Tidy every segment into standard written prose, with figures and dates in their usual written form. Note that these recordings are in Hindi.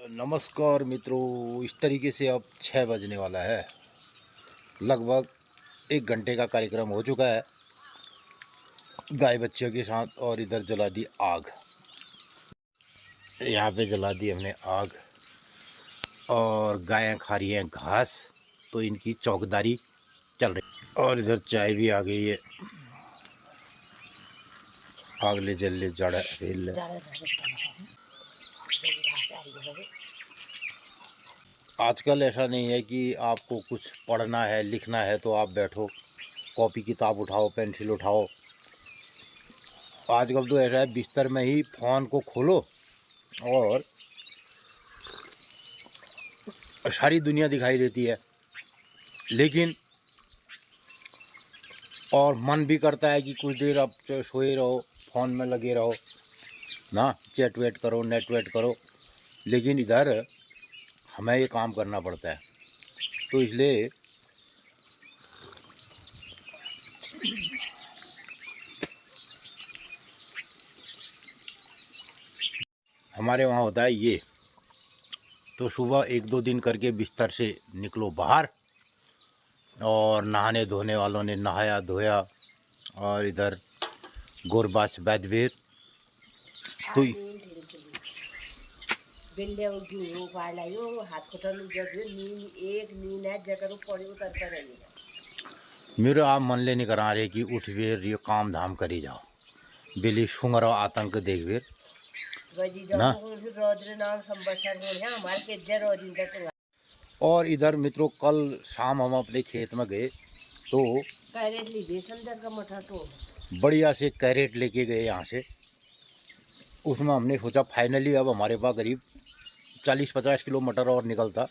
नमस्कार मित्रों, इस तरीके से अब 6 बजने वाला है। लगभग 1 घंटे का कार्यक्रम हो चुका है गाय बच्चों के साथ। और इधर जला दी आग, यहाँ पे जला दी हमने आग और गायें खा रही हैं घास, तो इनकी चौकीदारी चल रही। और इधर चाय भी आ गई है। आग ले जल ले जड़ा रेल। आजकल ऐसा नहीं है कि आपको कुछ पढ़ना है लिखना है तो आप बैठो, कॉपी किताब उठाओ, पेंसिल उठाओ। आजकल तो ऐसा है, बिस्तर में ही फ़ोन को खोलो और सारी दुनिया दिखाई देती है। लेकिन और मन भी करता है कि कुछ देर आप सोए रहो, फ़ोन में लगे रहो ना, चैट वेट करो, नेट वेट करो। लेकिन इधर हमें ये काम करना पड़ता है, तो इसलिए हमारे वहाँ होता है ये। तो सुबह 1-2 दिन करके बिस्तर से निकलो बाहर, और नहाने धोने वालों ने नहाया धोया, और इधर गोरबास बैदवीर तो मेरे आप मन ले नहीं करा रहे कि उठ वेर ये काम धाम करी जाओ, बिली शुंगर और आतंक देख वेर ना। और इधर मित्रों, कल शाम हम अपने खेत में गए तो बढ़िया से कैरेट लेके गए यहाँ से। उसमें हमने सोचा फाइनली अब हमारे पास करीब 40-50 किलो मटर और निकलता।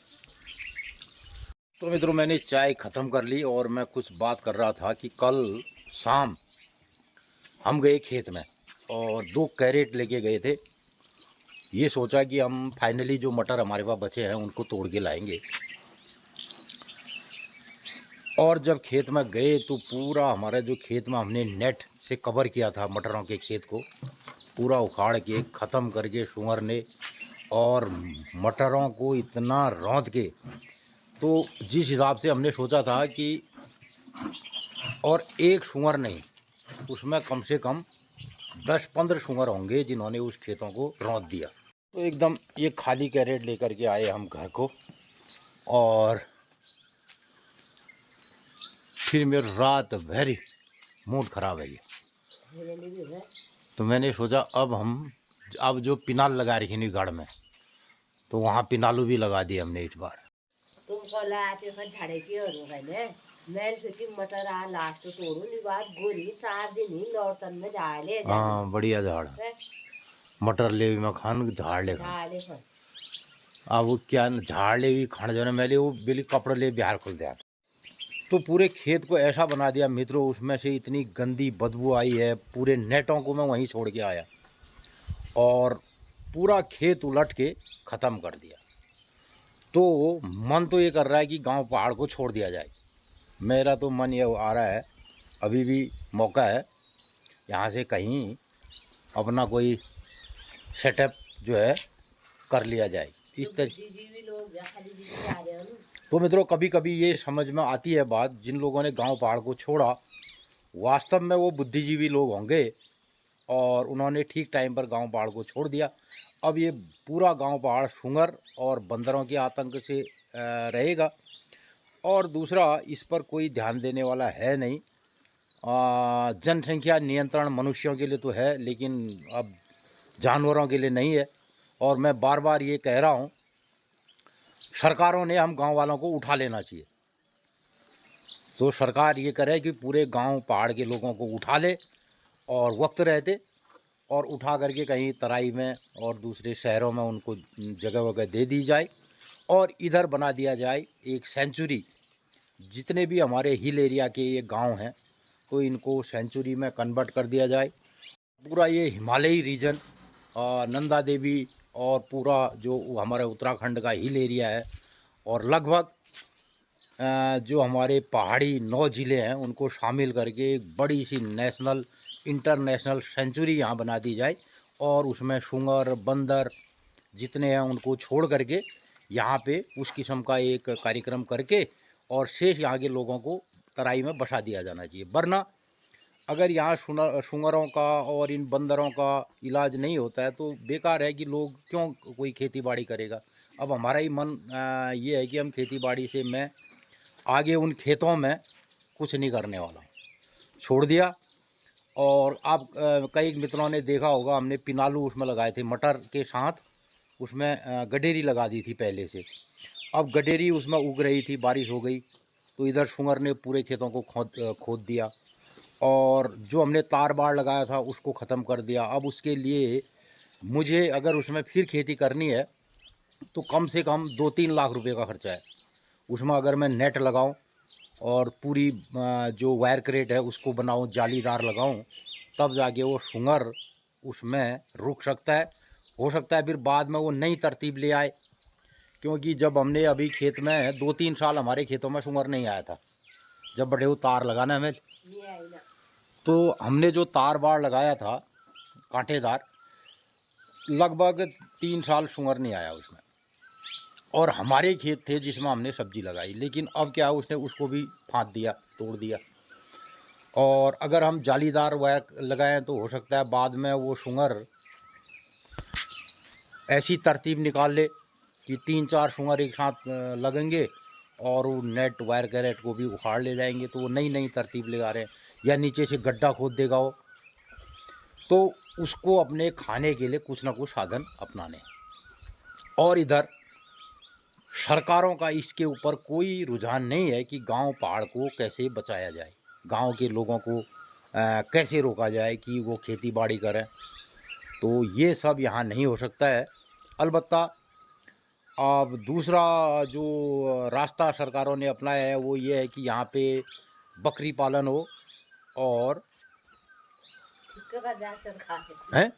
तो मित्रों, मैंने चाय ख़त्म कर ली और मैं कुछ बात कर रहा था कि कल शाम हम गए खेत में और 2 कैरेट लेके गए थे। ये सोचा कि हम फाइनली जो मटर हमारे पास बचे हैं उनको तोड़ के लाएंगे। और जब खेत में गए तो पूरा हमारा जो खेत में हमने नेट से कवर किया था मटरों के खेत को, पूरा उखाड़ के ख़त्म करके सुअर ने, और मटरों को इतना रौंद के, तो जिस हिसाब से हमने सोचा था कि, और एक सुअर नहीं, उसमें कम से कम 10-15 सुअर होंगे जिन्होंने उस खेतों को रौंद दिया। तो एकदम ये खाली कैरेट लेकर के आए हम घर को, और फिर मेरी रात भरी मूड ख़राब है ये। तो मैंने सोचा अब जो पिनाल लगा रही है गाड़ में, तो वहाँ पिनालू भी लगा दिए हमने इस बार। तुमको लाते झाड़े की मैं सोची मटर आ लास्ट तोड़ू नी बात गोरी 4 दिन ही लौटन में झाड़ ले। हाँ, बढ़िया झाड़ मटर ले भी खान झाड़ ले खान। अब वो क्या झाड़ ले भी खाने जाने मैंने वो बिल्ली कपड़े ले बिहार खुल दिया। तो पूरे खेत को ऐसा बना दिया मित्रों, उसमें से इतनी गंदी बदबू आई है, पूरे नेटों को मैं वहीं छोड़ के आया और पूरा खेत उलट के ख़त्म कर दिया। तो मन तो ये कर रहा है कि गांव पहाड़ को छोड़ दिया जाए। मेरा तो मन ये आ रहा है, अभी भी मौका है, यहाँ से कहीं अपना कोई सेटअप जो है कर लिया जाए इस तरह। तो मित्रों, कभी कभी ये समझ में आती है बात, जिन लोगों ने गांव पहाड़ को छोड़ा वास्तव में वो बुद्धिजीवी लोग होंगे और उन्होंने ठीक टाइम पर गांव पहाड़ को छोड़ दिया। अब ये पूरा गांव पहाड़ सुंगर और बंदरों के आतंक से रहेगा, और दूसरा इस पर कोई ध्यान देने वाला है नहीं। जनसंख्या नियंत्रण मनुष्यों के लिए तो है, लेकिन अब जानवरों के लिए नहीं है। और मैं बार बार ये कह रहा हूँ, सरकारों ने हम गांव वालों को उठा लेना चाहिए। तो सरकार ये करे कि पूरे गांव पहाड़ के लोगों को उठा ले और वक्त रहते और उठा करके कहीं तराई में और दूसरे शहरों में उनको जगह वगह दे दी जाए, और इधर बना दिया जाए एक सेंचुरी। जितने भी हमारे हिल एरिया के ये गांव हैं, तो इनको सेंचुरी में कन्वर्ट कर दिया जाए। पूरा ये हिमालयी रीजन, नंदा देवी और पूरा जो हमारे उत्तराखंड का हिल एरिया है, और लगभग जो हमारे पहाड़ी 9 ज़िले हैं उनको शामिल करके एक बड़ी सी नेशनल इंटरनेशनल सेंचुरी यहाँ बना दी जाए, और उसमें सुंगर बंदर जितने हैं उनको छोड़ करके यहाँ पे उस किस्म का एक कार्यक्रम करके और शेष यहाँ के लोगों को तराई में बसा दिया जाना चाहिए। वरना अगर यहाँ सूअरों का और इन बंदरों का इलाज नहीं होता है तो बेकार है कि लोग क्यों कोई खेती बाड़ी करेगा। अब हमारा ही मन ये है कि हम खेती बाड़ी से मैं आगे उन खेतों में कुछ नहीं करने वाला हूँ, छोड़ दिया। और आप कई मित्रों ने देखा होगा, हमने पिनालू उसमें लगाए थे मटर के साथ, उसमें गडेरी लगा दी थी पहले से। अब गडेरी उसमें उग रही थी, बारिश हो गई तो इधर सूअर ने पूरे खेतों को खोद दिया और जो हमने तार बाड़ लगाया था उसको ख़त्म कर दिया। अब उसके लिए मुझे अगर उसमें फिर खेती करनी है तो कम से कम 2-3 लाख रुपए का खर्चा है। उसमें अगर मैं नेट लगाऊं और पूरी जो वायर क्रेट है उसको बनाऊं, जालीदार लगाऊं, तब जाके वो सूअर उसमें रुक सकता है। हो सकता है फिर बाद में वो नई तरतीब ले आए, क्योंकि जब हमने अभी खेत में 2-3 साल हमारे खेतों में सूअर नहीं आया था। जब बड़े वो तार लगाना हमें, तो हमने जो तार बाड़ लगाया था कांटेदार, लगभग 3 साल सूअर नहीं आया उसमें। और हमारे खेत थे जिसमें हमने सब्जी लगाई, लेकिन अब क्या उसने उसको भी फाँद दिया, तोड़ दिया। और अगर हम जालीदार वायर लगाएं तो हो सकता है बाद में वो सूअर ऐसी तरतीब निकाल ले कि 3-4 सूअर एक साथ लगेंगे और वो नेट वायर कैरेट को भी उखाड़ ले जाएंगे। तो वो नई नई तरतीब लगा रहे हैं, या नीचे से गड्ढा खोद देगा वो, तो उसको अपने खाने के लिए कुछ ना कुछ साधन अपनाने। और इधर सरकारों का इसके ऊपर कोई रुझान नहीं है कि गांव पहाड़ को कैसे बचाया जाए, गांव के लोगों को कैसे रोका जाए कि वो खेती बाड़ी करें। तो ये सब यहाँ नहीं हो सकता है। अलबत्ता अब दूसरा जो रास्ता सरकारों ने अपनाया है वो ये है कि यहाँ पे बकरी पालन हो और है।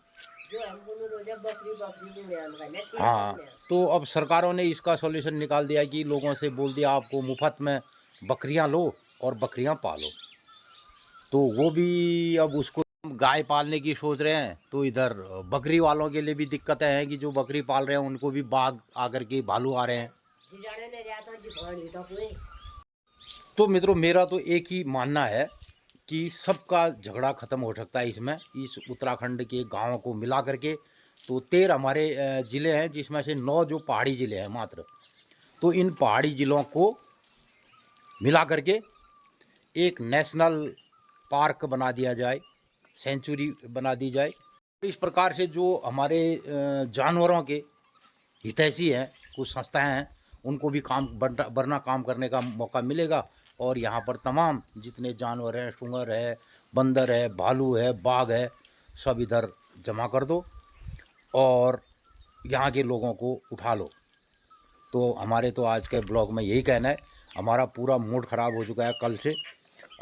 हाँ, तो अब सरकारों ने इसका सॉल्यूशन निकाल दिया कि लोगों से बोल दिया आपको मुफ्त में बकरियां लो और बकरियां पालो। तो वो भी अब उसको गाय पालने की सोच रहे हैं, तो इधर बकरी वालों के लिए भी दिक्कतें हैं कि जो बकरी पाल रहे हैं उनको भी बाघ आकर के भालू आ रहे हैं। तो मित्रों, मेरा तो एक ही मानना है कि सबका झगड़ा ख़त्म हो सकता है इसमें, इस उत्तराखंड के गाँव को मिला करके। तो 13 हमारे ज़िले हैं, जिसमें से 9 जो पहाड़ी ज़िले हैं मात्र। तो इन पहाड़ी ज़िलों को मिला करके एक नेशनल पार्क बना दिया जाए, सेंचुरी बना दी जाए। इस प्रकार से जो हमारे जानवरों के हितैषी हैं, कुछ संस्थाएं हैं, उनको भी काम बरना काम करने का मौका मिलेगा। और यहाँ पर तमाम जितने जानवर हैं, सूअर है, बंदर है, भालू है, बाघ है, सब इधर जमा कर दो और यहाँ के लोगों को उठा लो। तो हमारे तो आज के ब्लॉग में यही कहना है। हमारा पूरा मूड ख़राब हो चुका है कल से,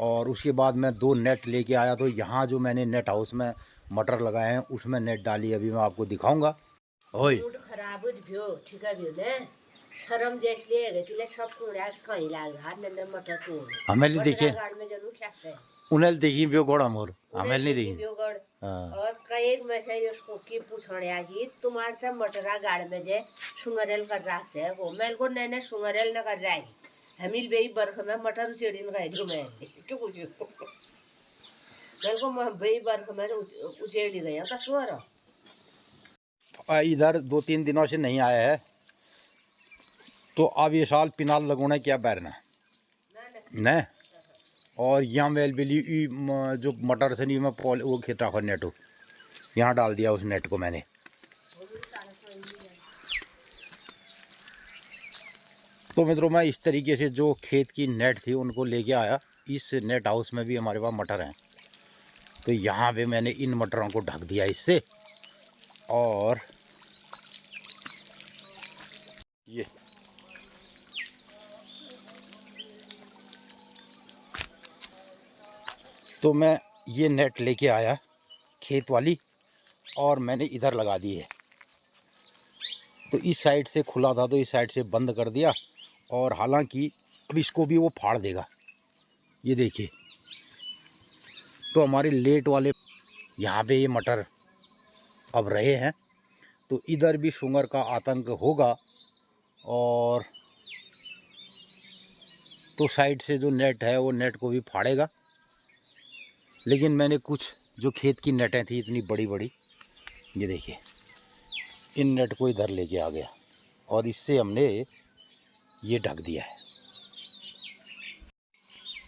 और उसके बाद मैं 2 नेट लेके आया। तो यहाँ जो मैंने नेट हाउस में मटर लगाए हैं उसमें नेट डाली, अभी मैं आपको दिखाऊंगा। ओए खराब भ्यो ठीक है भ्यो ने शर्म जैसे है कि सब कुड़ा कहीं लाग हाथ ने मटर को हमें नहीं देखिए, गाड़ में जरूर क्या है उन्हें देखी भ्यो गोड़ा मोर, हमें नहीं देखी भ्यो गड़। और कई में से उसको की पूछने आ कि तुम्हारे से मटरा गाड़ में जे सुंगरेल कर राख से वो मेल को नैने सुंगरेल न कर रही हमिल बेई बरख में मटर चेड़ीन गए जो मैं क्यों पूछो मेल को बेई बरख में उचेड़ी गया का सुअर इधर 2-3 दिनों से नहीं आया है। तो अब ये साल पिनाल लगोना क्या बैरना न। और यहाँ मेल बिली जो मटर से नहीं मैं पॉल वो खेत रखा नेट यहाँ डाल दिया, उस नेट को मैंने। तो मित्रों, मैं इस तरीके से जो खेत की नेट थी उनको लेके आया। इस नेट हाउस में भी हमारे पास मटर हैं, तो यहाँ पे मैंने इन मटरों को ढक दिया इससे। और ये तो मैं ये नेट लेके आया खेत वाली और मैंने इधर लगा दी है। तो इस साइड से खुला था तो इस साइड से बंद कर दिया। और हालांकि अब इसको भी वो फाड़ देगा, ये देखिए। तो हमारे लेट वाले यहाँ पे ये मटर अब रहे हैं तो इधर भी सुंगर का आतंक होगा। और तो साइड से जो नेट है वो नेट को भी फाड़ेगा। लेकिन मैंने कुछ जो खेत की नेटें थी इतनी बड़ी बड़ी, ये देखिए, इन नेट को इधर लेके आ गया और इससे हमने ये ढक दिया है।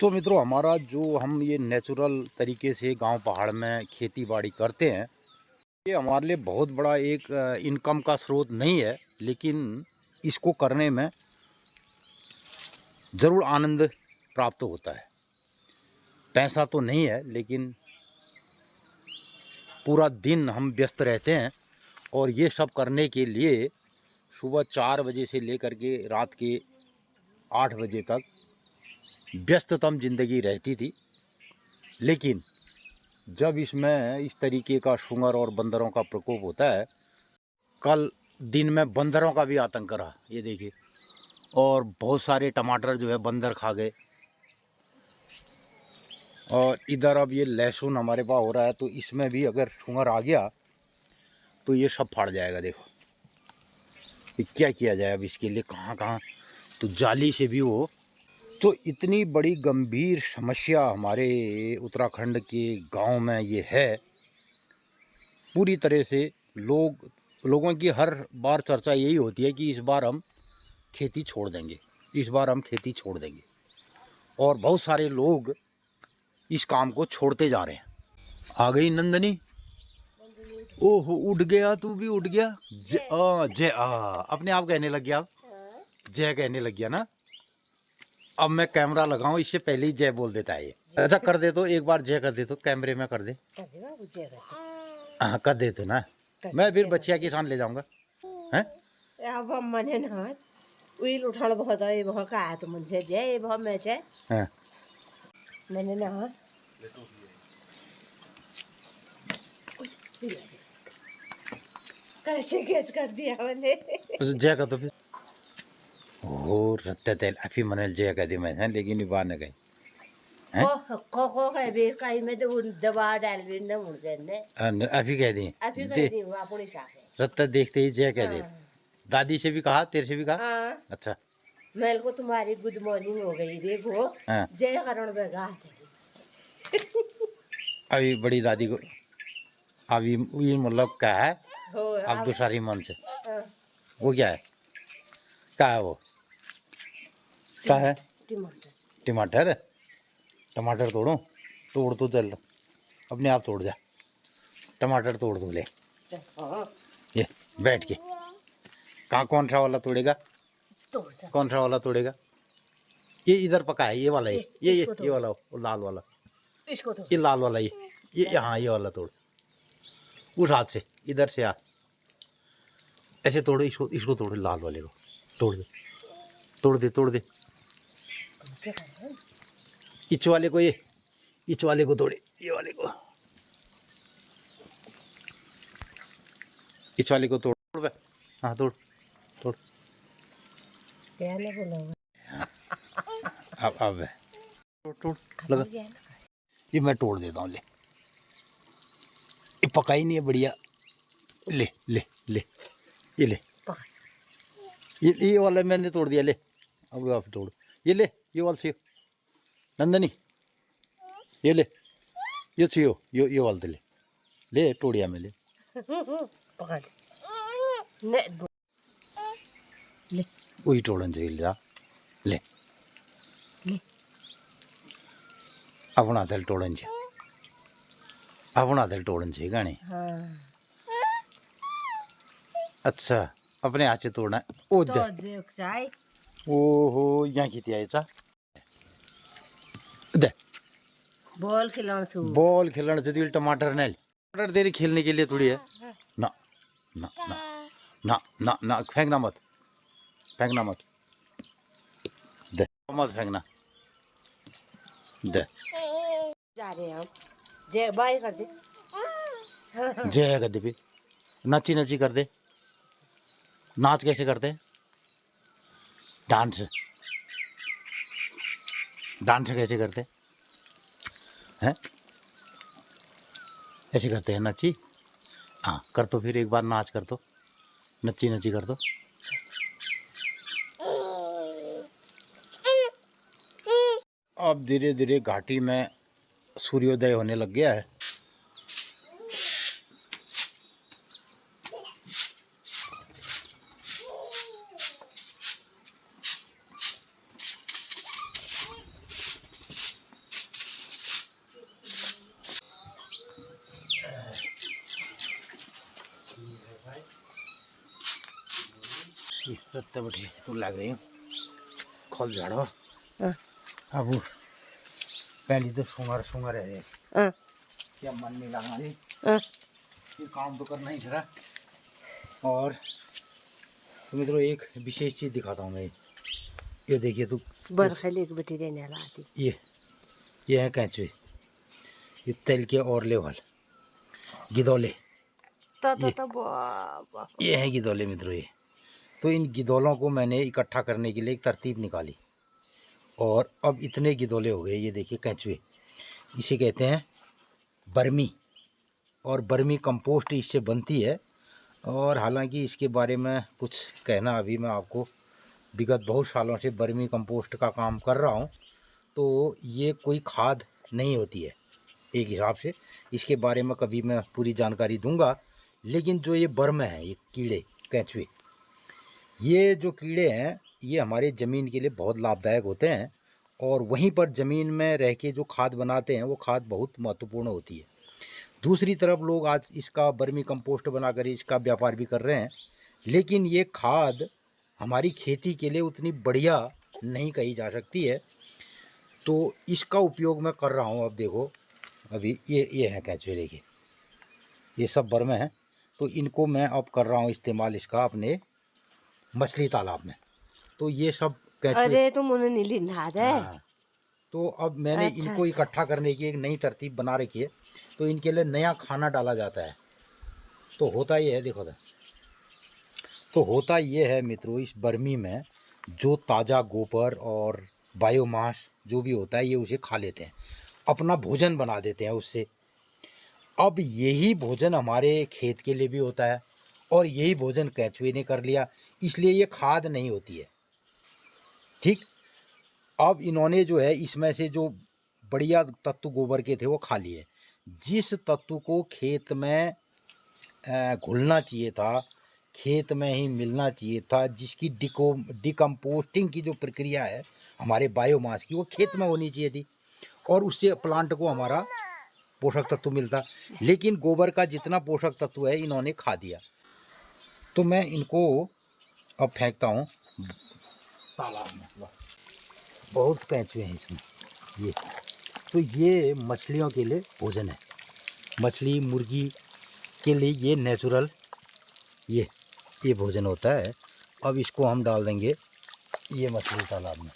तो मित्रों, हमारा जो हम ये नेचुरल तरीके से गांव पहाड़ में खेती बाड़ी करते हैं, ये हमारे लिए बहुत बड़ा एक इनकम का स्रोत नहीं है, लेकिन इसको करने में ज़रूर आनंद प्राप्त होता है। पैसा तो नहीं है, लेकिन पूरा दिन हम व्यस्त रहते हैं और ये सब करने के लिए सुबह 4 बजे से लेकर के रात के 8 बजे तक व्यस्ततम ज़िंदगी रहती थी। लेकिन जब इसमें इस तरीके का सुंगर और बंदरों का प्रकोप होता है, कल दिन में बंदरों का भी आतंक रहा, ये देखिए, और बहुत सारे टमाटर जो है बंदर खा गए। और इधर अब ये लहसुन हमारे पास हो रहा है, तो इसमें भी अगर सुंगर आ गया तो ये सब फाड़ जाएगा। देखो ये क्या किया जाए अब इसके लिए, कहाँ कहाँ, तो जाली से भी वो। तो इतनी बड़ी गंभीर समस्या हमारे उत्तराखंड के गांव में ये है। पूरी तरह से लोगों की हर बार चर्चा यही होती है कि इस बार हम खेती छोड़ देंगे, इस बार हम खेती छोड़ देंगे। और बहुत सारे लोग इस काम को छोड़ते जा रहे हैं। आ गई नंदनी, ओहो उठ गया, तू भी उठ गया। जय अपने आप कहने लग गया, अब जय कहने लग गया ना। अब मैं कैमरा लगाऊं इससे पहले ही जय बोल देता है ये। अच्छा कर दे तो, एक बार जय कर दे तो, कैमरे में कर दे। हाँ कर दे तो ना, मैं फिर बच्चिया की ठान ले जाऊंगा। हैं अब मने ना उइल उठाल बहुत है, बहुत का तो मुझे जय बहुत मैच है। हां मैंने ना कैसे कैच कर दिया मैंने। जय का तो फिर ओ रत्ते तेल अफी मनल जय का दे मैं हैं, लेकिन ये बात न गई हैं को है बेर काई में तो दबा डाल भी ना मुझे ने अफी कह दी, अभी कर दी हुआ अपनी साथे। रत्ता देखते ही जय कह दे। दादी से भी कहा, तेरे से भी कहा। हाँ अच्छा मेल को तुम्हारी गुड मॉर्निंग हो गई देखो। हाँ जय करण बेगा थे। अभी बड़ी दादी को अभी ये मतलब क्या है, हो अब दूसरी मन से हाँ, वो क्या है, क्या है वो, क्या है, टमाटर टमाटर। टमाटर तोड़ो, तोड़ तो चल, अपने आप तोड़ जा, टमाटर तोड़ दो ले। हाँ ये बैठ के कहाँ, कौन सा वाला तोड़ेगा, तोड़ जा कौन सा वाला तोड़ेगा। ये इधर पका है, ये वाला, ये इसको तोड़। ये वाला, वो लाल वाला, इसको तो ये लाल वाला, ये हाँ ये वाला तोड़। उस हाथ से इधर से आ, ऐसे तोड़ो, इसको इसको तोड़ो, लाल वाले को तोड़ दे, तोड़ दे, तोड़ दे। इच वाले को, ये इच वाले को तोड़े, ये वाले को, इच वाले को तोड़ बे। हाँ तोड़ तोड़। क्या ना बोला अब तोड़ तोड़ लगा, ये मैं तोड़ देता हूँ ले, ये पका ही नहीं है बढ़िया, ले ले ले, ये ले, ये वाला मैंने तोड़ दिया, ले अब आप तोड़, ये ले, ये वाला से नंदनी, ये ले, ये छियो, ये वाला ले, ले तोड़िया में ले, पका दे ने ले वही तोड़न चाहिए जा ले, ले अपना दिल तोड़न चाहिए, अपना दिल तोड़न चाहिए गाने। हाँ अच्छा अपने हाथ से तोड़ना है, ओ तो दे, देख चाय ओहो यहाँ की आयचा दे, बॉल खिलाने से बॉल खेलने से दिल टमाटर नहीं, टमाटर तेरे खेलने के लिए थोड़ी है ना, ना ना ना ना ना, फेंकना मत, फेंकना मत, दे मत फेंकना, दे जा रहे हैं हम। जय बाय कर दे। जय कर दे, फिर नाची नाची कर दे, नाच कैसे करते, डांस, डांस कैसे करते हैं, ऐसे करते हैं नाची। हाँ कर तो, फिर एक बार नाच कर तो, नच्ची नच्ची कर दो। अब धीरे धीरे घाटी में सूर्योदय होने लग गया है। इस रत्ते बैठे तू लग रही हूँ खोल झाड़ो। अब पहली तो सुंगर सुंगर है क्या मन नहीं लगा रही ये काम तो करना ही था। और तुम्हें तो एक विशेष चीज दिखाता हूँ मैं। ये देखिए तू बरखले एक बेटी रहने वाला आती ये है कैंचुए। ये तेल के और लेवल गिदौले ये है गिदौले मित्रों। ये तो इन गिदौलों को मैंने इकट्ठा करने के लिए एक तरतीब निकाली और अब इतने गिदौले हो गए। ये देखिए कैंचुए इसे कहते हैं बर्मी और बर्मी कंपोस्ट इससे बनती है। और हालांकि इसके बारे में कुछ कहना अभी मैं आपको विगत बहुत सालों से बर्मी कंपोस्ट का काम कर रहा हूँ तो ये कोई खाद नहीं होती है एक हिसाब से। इसके बारे में कभी मैं पूरी जानकारी दूंगा। लेकिन जो ये बर्म है ये कीड़े कैंचुए ये जो कीड़े हैं ये हमारे ज़मीन के लिए बहुत लाभदायक होते हैं। और वहीं पर ज़मीन में रह के जो खाद बनाते हैं वो खाद बहुत महत्वपूर्ण होती है। दूसरी तरफ लोग आज इसका बर्मी कंपोस्ट बनाकर इसका व्यापार भी कर रहे हैं। लेकिन ये खाद हमारी खेती के लिए उतनी बढ़िया नहीं कही जा सकती है तो इसका उपयोग मैं कर रहा हूँ। अब देखो अभी ये है कैंचुए देखिए ये सब बर्मे हैं तो इनको मैं अब कर रहा हूँ इस्तेमाल इसका अपने मछली तालाब में। तो ये सब कैंचुए अरे तुम उन्हें नीली नहा दे। तो अब मैंने इनको इकट्ठा करने की एक नई तरतीब बना रखी है। तो इनके लिए नया खाना डाला जाता है। तो होता ये है देखो तो होता ये है मित्रों इस बर्मी में जो ताज़ा गोबर और बायोमास जो भी होता है ये उसे खा लेते हैं अपना भोजन बना देते हैं उससे। अब यही भोजन हमारे खेत के लिए भी होता है और यही भोजन कैंचुए ने कर लिया इसलिए ये खाद नहीं होती है। ठीक अब इन्होंने जो है इसमें से जो बढ़िया तत्व गोबर के थे वो खा लिए। जिस तत्व को खेत में घुलना चाहिए था खेत में ही मिलना चाहिए था जिसकी डिकम्पोस्टिंग की जो प्रक्रिया है हमारे बायोमास की वो खेत में होनी चाहिए थी और उससे प्लांट को हमारा पोषक तत्व मिलता। लेकिन गोबर का जितना पोषक तत्व है इन्होंने खा दिया। तो मैं इनको अब फेंकता हूँ तालाब में। बहुत कैंचुए हैं इसमें ये। तो ये मछलियों के लिए भोजन है। मछली मुर्गी के लिए ये नेचुरल ये भोजन होता है। अब इसको हम डाल देंगे ये मछली तालाब में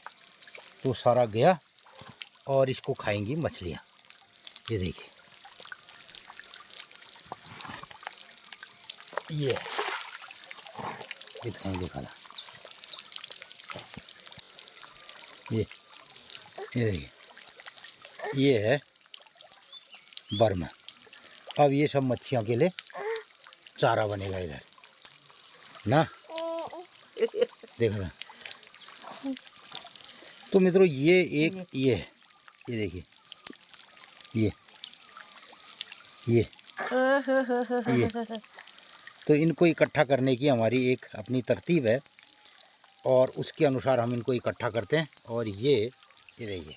तो सारा गया और इसको खाएंगी मछलियाँ। ये देखिए ये खाएंगे खाना ये देखिए ये है बर्मा। अब ये सब मच्छियों के लिए चारा बनेगा इधर ना देखो ना। तो मित्रों ये एक ये देखिए ये तो इनको इकट्ठा करने की हमारी एक अपनी तरतीब है और उसके अनुसार हम इनको इकट्ठा करते हैं। और ये देखिए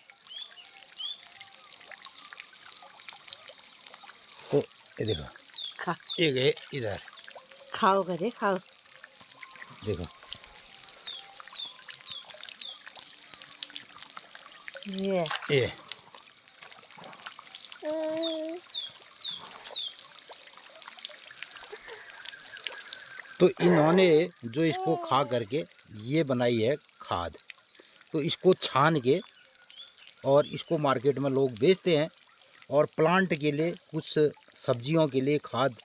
तो ये देखो खा ये गए इधर खाओ करे खाओ देखो ये तो इन्होंने जो इसको खा करके ये बनाई है खाद। तो इसको छान के और इसको मार्केट में लोग बेचते हैं और प्लांट के लिए कुछ सब्जियों के लिए खाद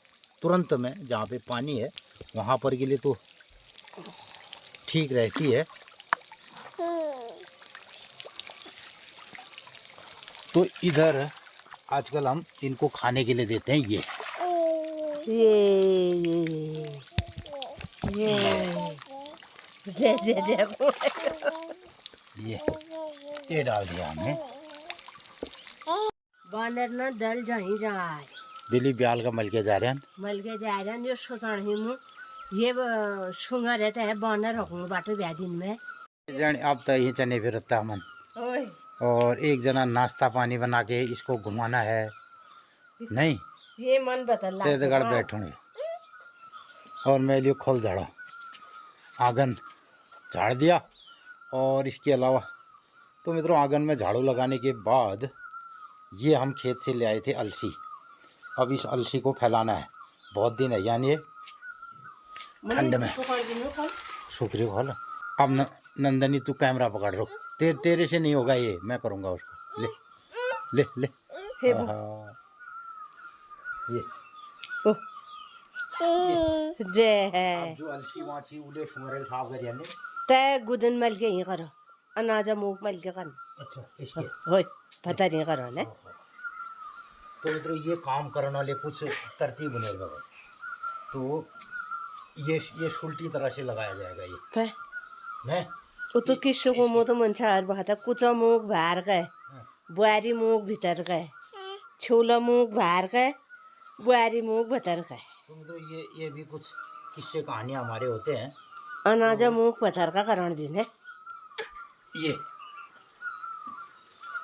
तुरंत में जहाँ पे पानी है वहाँ पर के लिए तो ठीक रहती है। तो इधर आजकल हम इनको खाने के लिए देते हैं ये ये जय जय जय ये डाल दिया हमने। बानर ना दल जाही जाए दिली ब्याल का मल के जा रहे हैं। मल के जा रहे हैं जो सोचण ही मु ये शुंगा रहता है बानर हकूं बाटो ब्याह दिन में जन अब तो यही चने फिरता मन। ओए और एक जना नाश्ता पानी बना के इसको घुमाना है नहीं ये मन बदल ते गड़ बैठूंगे और मैं लियो खोल झाड़ा आंगन झाड़ दिया। और इसके अलावा तो मित्रों आंगन में झाड़ू लगाने के बाद ये हम खेत से ले आए थे अलसी। अब इस अलसी को फैलाना है, बहुत दिन है यानी ठंड में सूखरी खोल। अब नंदनी तू कैमरा पकड़ रो, तेरे से नहीं होगा ये, मैं करूँगा उसको। ले ले ले ये जय है जो अलसी वाची उले सुमरे साफ कर यानी तय गुदन मल के ही करो अनाजा मूंग मल के कर। अच्छा इसके होय पता नहीं करो ने। तो मित्रों ये काम करने वाले कुछ तरतीब बनेगा। तो ये उल्टी तरह से लगाया जाएगा ये पे नहीं वो तो किसको को मो तो मन छार बहाता कुचा मूंग बाहर गए बुआरी मूंग भीतर गए छोला मूंग बाहर गए बुआरी मूंग भीतर गए। तो मित्रों ये भी कुछ किस्से कहानियाँ हमारे होते हैं। अनाजा मूंग पत्थर का कारण भी है ये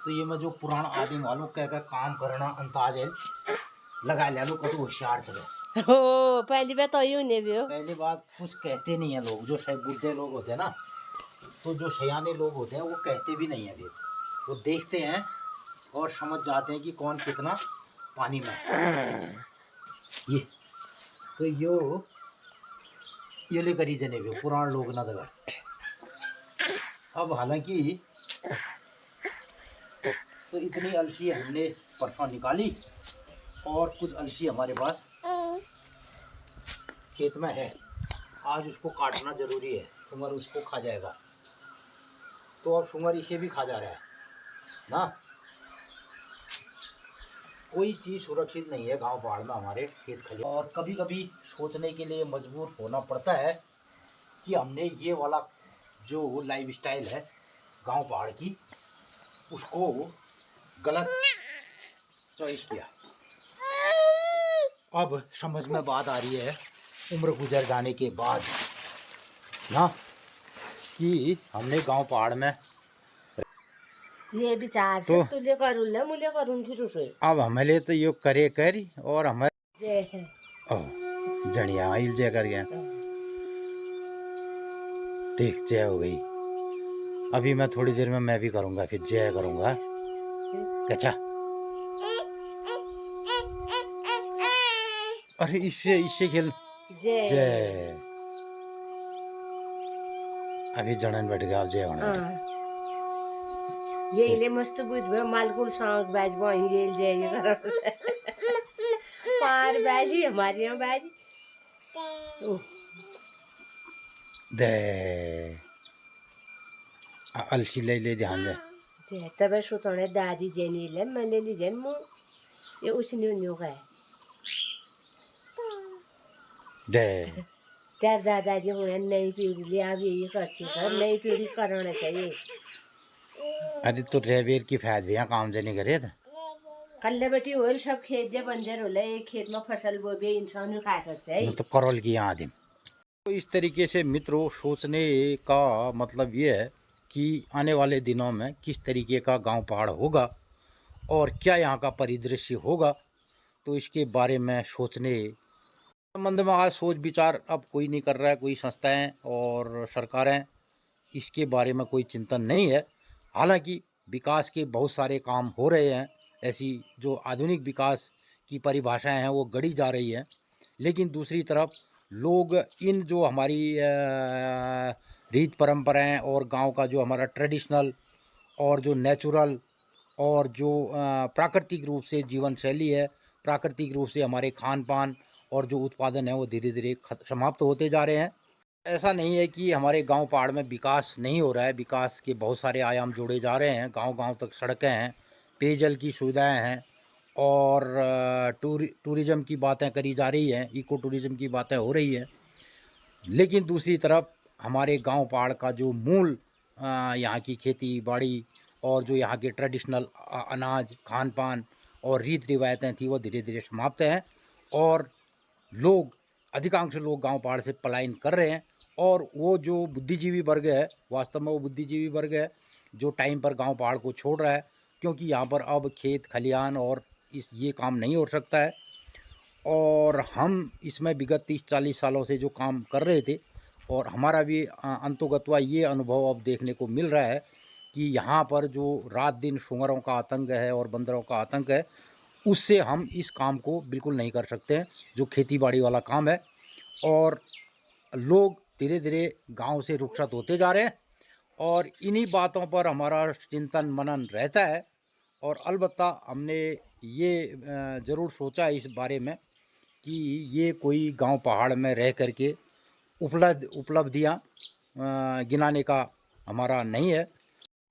तो ये मैं जो पुराना आदमी वालों कह कर काम करना अंदाज है लगा ले लो कतो होशियार चले हो पहली बात तो यूं नहीं भी हो। पहली बात कुछ कहते नहीं है लोग, जो शायद बुढ़े लोग होते हैं ना, तो जो सयाने लोग होते हैं वो कहते भी नहीं है फिर वो देखते हैं और समझ जाते हैं कि कौन कितना पानी में है। ये तो यो ले करी जने भी पुराने लोग ना दगा। अब हालांकि तो इतनी अलसी हमने परसों निकाली और कुछ अलसी हमारे पास खेत में है। आज उसको काटना जरूरी है, सुमर उसको खा जाएगा। तो अब सुमर इसे भी खा जा रहा है ना। कोई चीज़ सुरक्षित नहीं है गांव पहाड़ में हमारे खेत खलियान। और कभी कभी सोचने के लिए मजबूर होना पड़ता है कि हमने ये वाला जो लाइफ स्टाइल है गांव पहाड़ की उसको गलत चॉइस किया। अब समझ में बात आ रही है उम्र गुजर जाने के बाद ना कि हमने गांव पहाड़ में ये विचार से तुले करूँ ले मुले करूँ फिर उसे अब हमें तो यो करे कर और हमारे जय है जड़िया हिल जय कर गया देख जय हो गई। अभी मैं थोड़ी देर में मैं भी करूँगा फिर जय करूँगा। कच्चा अरे इससे खेल जय। अभी जनन बैठ गया जय होना ये ले मस्त बुझ मालकुल सांग बैज वहीं ये जय ये कर पार बैजी हमारी यहाँ बैजी दे अलसी ले ले ध्यान दे जे तबे सोचने दादी जेनी ले मैं ले ली जेन मु ये उसने न्यू गए दे त्यार दादाजी हुए नई पीढ़ी ले अब यही कर सीखा नई पीढ़ी करना चाहिए। अरे तो रेबेर की फायद भी यहाँ काम जने करे था कल्ले बेटी होल सब खेत जे बंजर होले एक खेत में फसल बो भी इंसान भी खा सकते हैं तो करोल की यहाँ आदिम। तो इस तरीके से मित्रों सोचने का मतलब ये है कि आने वाले दिनों में किस तरीके का गांव पहाड़ होगा और क्या यहाँ का परिदृश्य होगा, तो इसके बारे में सोचने संबंध में आज सोच विचार अब कोई नहीं कर रहा है। कोई संस्थाएं और सरकारें इसके बारे में कोई चिंतन नहीं है। हालांकि विकास के बहुत सारे काम हो रहे हैं, ऐसी जो आधुनिक विकास की परिभाषाएं हैं वो गढ़ी जा रही हैं, लेकिन दूसरी तरफ लोग इन जो हमारी रीत परंपराएं और गांव का जो हमारा ट्रेडिशनल और जो नेचुरल और जो प्राकृतिक रूप से जीवन शैली है, प्राकृतिक रूप से हमारे खान पान और जो उत्पादन है वो धीरे धीरे समाप्त होते जा रहे हैं। ऐसा नहीं है कि हमारे गांव पहाड़ में विकास नहीं हो रहा है, विकास के बहुत सारे आयाम जोड़े जा रहे हैं। गांव-गांव तक सड़कें हैं, पेयजल की सुविधाएं हैं और टूरिज़्म की बातें करी जा रही हैं, इको टूरिज़्म की बातें हो रही हैं। लेकिन दूसरी तरफ हमारे गांव पहाड़ का जो मूल यहाँ की खेती बाड़ी और जो यहाँ के ट्रेडिशनल अनाज खान पान और रीत रिवायतें थी वो धीरे धीरे समाप्त हैं और लोग अधिकांश लोग गांव पहाड़ से पलायन कर रहे हैं। और वो जो बुद्धिजीवी वर्ग है, वास्तव में वो बुद्धिजीवी वर्ग है जो टाइम पर गांव पहाड़ को छोड़ रहा है, क्योंकि यहाँ पर अब खेत खलिहान और ये काम नहीं हो सकता है। और हम इसमें विगत 30-40 सालों से जो काम कर रहे थे और हमारा भी अंतोगत्वा ये अनुभव अब देखने को मिल रहा है कि यहाँ पर जो रात दिन शुंगरों का आतंक है और बंदरों का आतंक है, उससे हम इस काम को बिल्कुल नहीं कर सकते हैं जो खेती बाड़ी वाला काम है। और लोग धीरे धीरे गांव से रुखसत होते जा रहे हैं और इन्हीं बातों पर हमारा चिंतन मनन रहता है। और अलबत्ता हमने ये ज़रूर सोचा इस बारे में कि ये कोई गांव पहाड़ में रह करके उपलब्धियाँ गिनाने का हमारा नहीं है।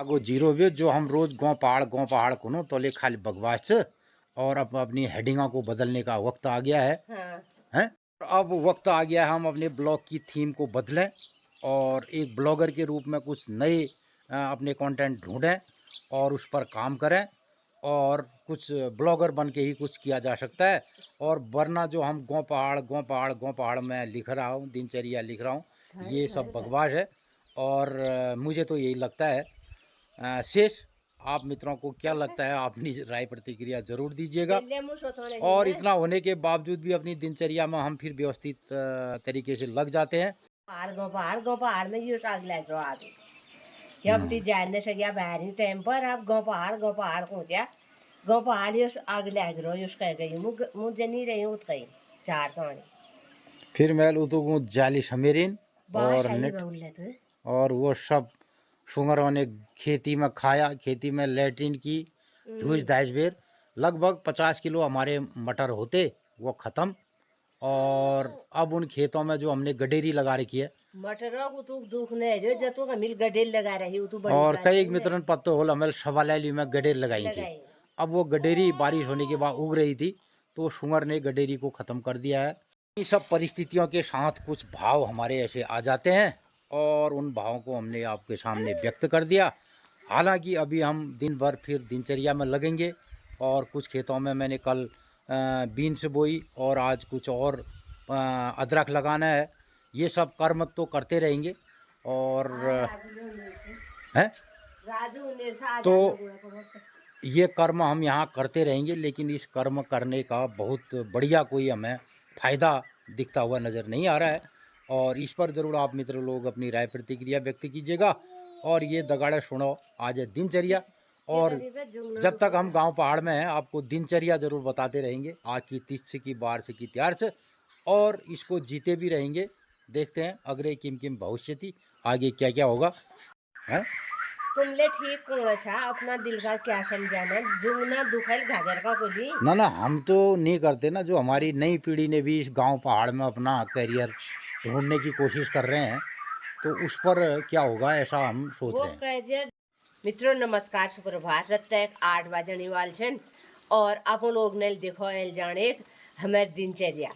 आगो जीरो वे जो हम रोज़ गांव पहाड़ कुनो तो ले खाली बकवास से और अब अपनी हेडिंगा को बदलने का वक्त आ गया है। हाँ। हैं अब वक्त आ गया है हम अपने ब्लॉग की थीम को बदलें और एक ब्लॉगर के रूप में कुछ नए अपने कंटेंट ढूंढें और उस पर काम करें। और कुछ ब्लॉगर बन के ही कुछ किया जा सकता है। और वरना जो हम गांव पहाड़ में लिख रहा हूँ, दिनचर्या लिख रहा हूँ, ये सब बकवास है। और मुझे तो यही लगता है। शेष आप मित्रों को क्या लगता है, अपनी राय प्रतिक्रिया जरूर दीजिएगा। और इतना होने के बावजूद भी अपनी दिनचर्या में हम फिर व्यवस्थित तरीके से लग जाते हैं। गाँव पहाड़ में ये आग लग रहा आगे हम ती जानने से गया बाहरी टाइम पर आप गाँव पहाड़ पहुँचा गाँव पहाड़ ये आग लग रहा है कह गई मुझे नहीं रही हूँ कहीं चार साड़ी फिर मैं तो जाली समेरिन और नेट और वो सब शुंगरों ने खेती में खाया, खेती में लैट्रिन की धूस दाइश बेर लगभग 50 किलो हमारे मटर होते वो ख़त्म। और अब उन खेतों में जो हमने गडेरी लगा रखी है मटरों को तो दुख नहीं जो जतो का मिल गडेर लगा रही हूँ तो बड़ी और कई मित्रन पत्तो होल हमें सवालैली में गडेर लगाई थी। अब वो गडेरी बारिश होने के बाद उग रही थी तो शुंगर ने गडेरी को ख़त्म कर दिया है। इन सब परिस्थितियों के साथ कुछ भाव हमारे ऐसे आ जाते हैं और उन भावों को हमने आपके सामने व्यक्त कर दिया। हालांकि अभी हम दिन भर फिर दिनचर्या में लगेंगे और कुछ खेतों में मैंने कल बीन्स बोई और आज कुछ और अदरक लगाना है। ये सब कर्म तो करते रहेंगे और हैं तो ये कर्म हम यहाँ करते रहेंगे, लेकिन इस कर्म करने का बहुत बढ़िया कोई हमें फ़ायदा दिखता हुआ नज़र नहीं आ रहा है। और इस पर ज़रूर आप मित्र लोग अपनी राय प्रतिक्रिया व्यक्त कीजिएगा। और ये दगाड़े सुनो आज है दिनचर्या। और जब तक हम गांव पहाड़ में हैं आपको दिनचर्या ज़रूर बताते रहेंगे, आज की तीस की बार से की त्यार से, और इसको जीते भी रहेंगे। देखते हैं अग्रे किम भविष्य थी आगे क्या क्या होगा है। तुमले ठीक कौन अच्छा अपना दिल का क्या समझाना जुगना दुखल घाघर का कोली ना हम तो नहीं करते ना, जो हमारी नई पीढ़ी ने भी इस गांव पहाड़ में अपना करियर ढूंढने की कोशिश कर रहे हैं तो उस पर क्या होगा ऐसा हम सोच रहे हैं। मित्रों नमस्कार सुप्रभात रत्ते 8 बजने वाल छन और आप लोग ने देखो एल जाने हमारे दिनचर्या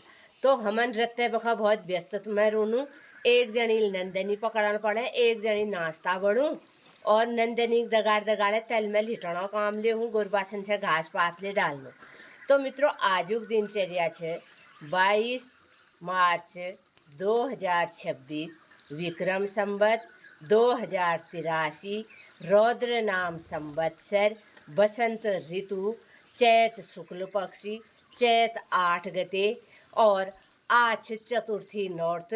तो हमन रत्ते बखा बहुत व्यस्त मैं रोनू एक जनी नंदनी पकड़न पड़े एक जनी नाश्ता बढ़ू और नंदनी दगाड़े तेल में लिटना काम ले हूँ गुरबासन से घास पात ले डालना। तो मित्रों आजुक दिनचर्या है 22 मार्च 2026 विक्रम संवत 2083 रौद्र नाम संवत्सर बसंत ऋतु चैत शुक्ल पक्षी चैत 8 गते और आज चतुर्थी नौर्त।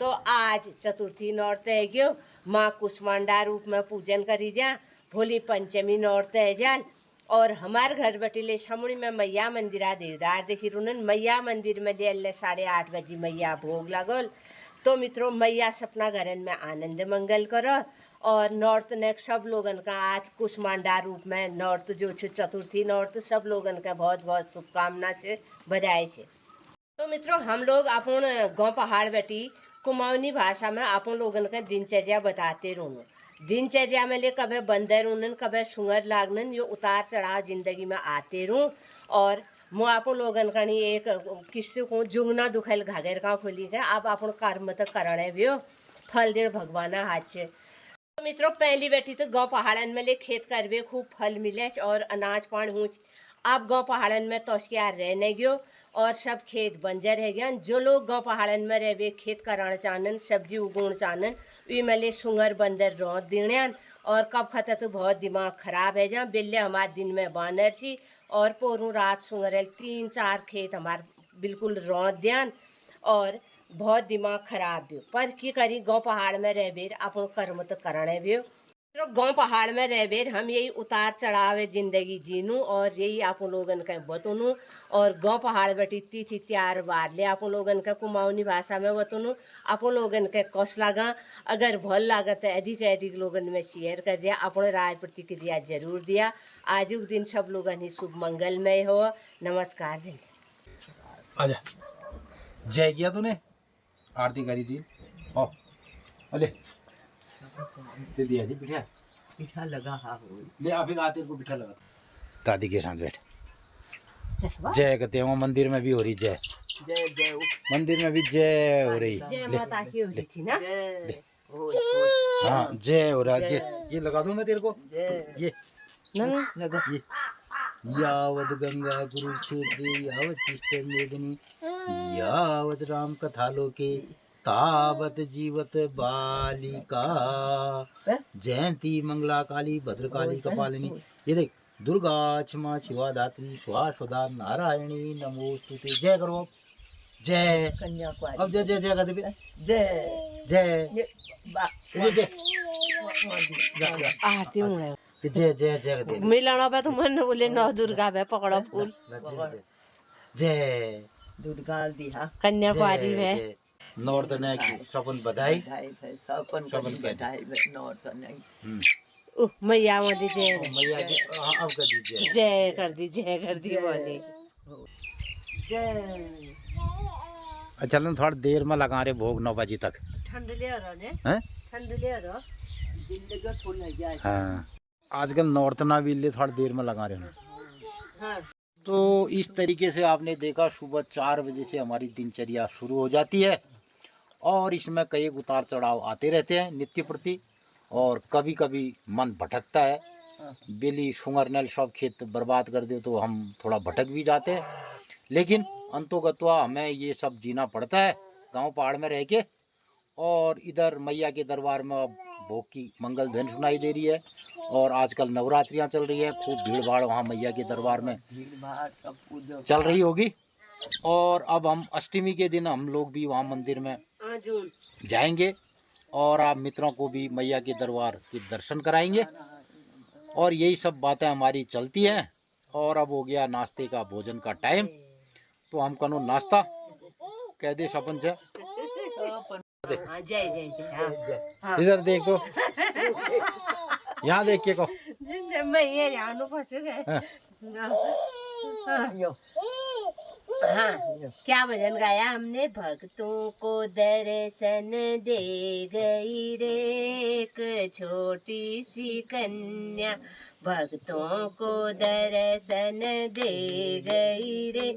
तो आज चतुर्थी नौर्त है क्यों माँ कुष्मांडा रूप में पूजन करी जा भोली पंचमी नौर्त है जान। और हमार घर बटिले समुड़ी में मैया मंदिरा देवदार देखी रुनन मैया मंदिर में ले 8:30 बजे मैया भोग लगल। तो मित्रों मैया सपना घरन में आनंद मंगल करो और नौर्त ने सब लोगन का आज कुष्मांडा रूप में नौर्त जो छे चतुर्थी नौर्त सब लोगन का बहुत बहुत शुभकामना छे बधाई छे। तो मित्रों हम लोग अपन गाँव पहाड़ बेटी कुमाऊनी भाषा में अपन लोगन का दिनचर्या बताते रहूँ। दिनचर्या में ले कभी बंदर उनन कभी सुंगर लागनन यो उतार चढ़ाव जिंदगी में आते रहूँ और मो आपो लोगन कणी एक किस्से को जुगना दुखल घाघर का खोली के आप अपन कर्म तक करणे भी फल दे भगवाना हाथ से। तो मित्रों पहली बेटी तो गाँव पहाड़न में ले खेत करवे खूब फल मिले और अनाज पान हूँच। आप गाँव पहाड़न में तोशकियार रहने गयो और सब खेत बंजर रह गया। जो लोग गाँव पहाड़न में रहवे खेत कराना चाहन सब्जी उगोण चाहन वी मले सुंगर बंदर रौद देण्यान और कब खता तो बहुत दिमाग खराब है जहाँ बिल्ले हमारे दिन में बानर सी और पोरू रात सुंगरल 3-4 खेत हमार बिल्कुल रौद दियान और बहुत दिमाग खराब भी पर की करी गाँव पहाड़ में रह बेर अपन कर्म तो करने भी तो गाँव पहाड़ में रह बेर हम यही उतार चढ़ावे जिंदगी जीनू और यही आप लोगन के बतनू और गाँव पहाड़ बेटी तिथि त्यार बार ले आप लोगन के कुमाऊनी भाषा में बतनू आप लोगन के कौश लगा अगर भल लागत है अधिक लोगन में शेयर कर दिया अपने राय प्रतिक्रिया जरूर दिया। आज के दिन सब लोगन ही शुभ मंगलमय हो। नमस्कार दिन आजा जय किया तूने आरती करी थी ओ अले दे दिया जी बिठा पिठा लगा हाँ ले अभी आते को बिठा लगा दादी के साथ बैठ जय कहते हैं मंदिर में भी हो रही जय जय जय मंदिर में भी जय हो रही जय माता की हो रही थी ना हाँ जय हो रहा जय ये लगा दूं मैं तेरे को ये लगा ये यावत गंगा कुरुक्षेत्रे यावत तिष्ठति मेदिनी यावत राम कथा लोके तावत जीवत बालिका जयंती मंगला काली भद्रकाली कपालिनी। ये देख दुर्गा क्षमा शिवा धात्री स्वाहा नारायणी नमोस्तुते जय करो जय कन्याकुमारी अब जय जय जय कर दे जय जय जय आरती हूँ जय जय जय कर दे मिलाना पे तो मन बोले नौ दुर्गा पे पकड़ो फूल जय दुर्गा दिहा कन्याकुमारी में नॉर्थ ने की सपन बधाई सपन बधाई नॉर्थ नहीं मैया मोदी जय मैया जी अब कर दीजिए जय कर दी बोली जय चलो थोड़ा देर में लगा रहे भोग 9 बजे तक ठंड ले रहा ने हैं ठंड ले रहा दिल का फूल है जाए हाँ आजकल नॉर्थ ना भी ले थोड़ा देर में लगा रहे हैं हाँ तो इस तरीके से आपने देखा सुबह 4 बजे से हमारी दिनचर्या शुरू हो जाती है और इसमें कई उतार चढ़ाव आते रहते हैं नित्य प्रति और कभी कभी मन भटकता है बेली शुंगर नल सब खेत बर्बाद कर दे तो हम थोड़ा भटक भी जाते हैं लेकिन अंतोगत्वा हमें ये सब जीना पड़ता है गांव पहाड़ में रह के। और इधर मैया के दरबार में अब भोग की मंगल ध्वनि सुनाई दे रही है और आजकल नवरात्रियां चल रही है खूब भीड़ भाड़ वहाँ मैया के दरबार में सब पूजा चल रही होगी। और अब हम अष्टमी के दिन हम लोग भी वहाँ मंदिर में जाएंगे और आप मित्रों को भी मैया के दरबार के दर्शन कराएंगे और यही सब बातें हमारी चलती हैं। और अब हो गया नाश्ते का भोजन का टाइम तो हम कनो नाश्ता कह दे सपन से जय जय जय हाँ इधर देख तो यहाँ देख के को मैं ये जानो फंस गए हाँ क्या भजन गाया हमने भक्तों को दर्शन दे गई रे एक छोटी सी कन्या भक्तों को दर्शन दे गई रे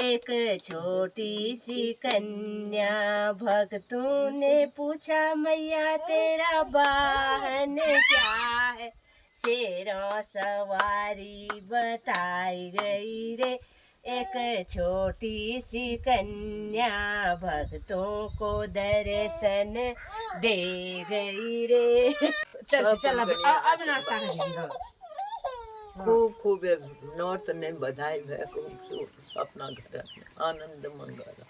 एक छोटी सी कन्या भक्तों ने पूछा मैया तेरा वाहन क्या है शेरों सवारी बताई गई रे एक छोटी सी कन्या भक्तों को दर्शन दे गई रे। चल चल अब नाश्ता करेंगे खूब खूब नॉर्थ ने बधाई है खूब अपना घर आनंद मंगल।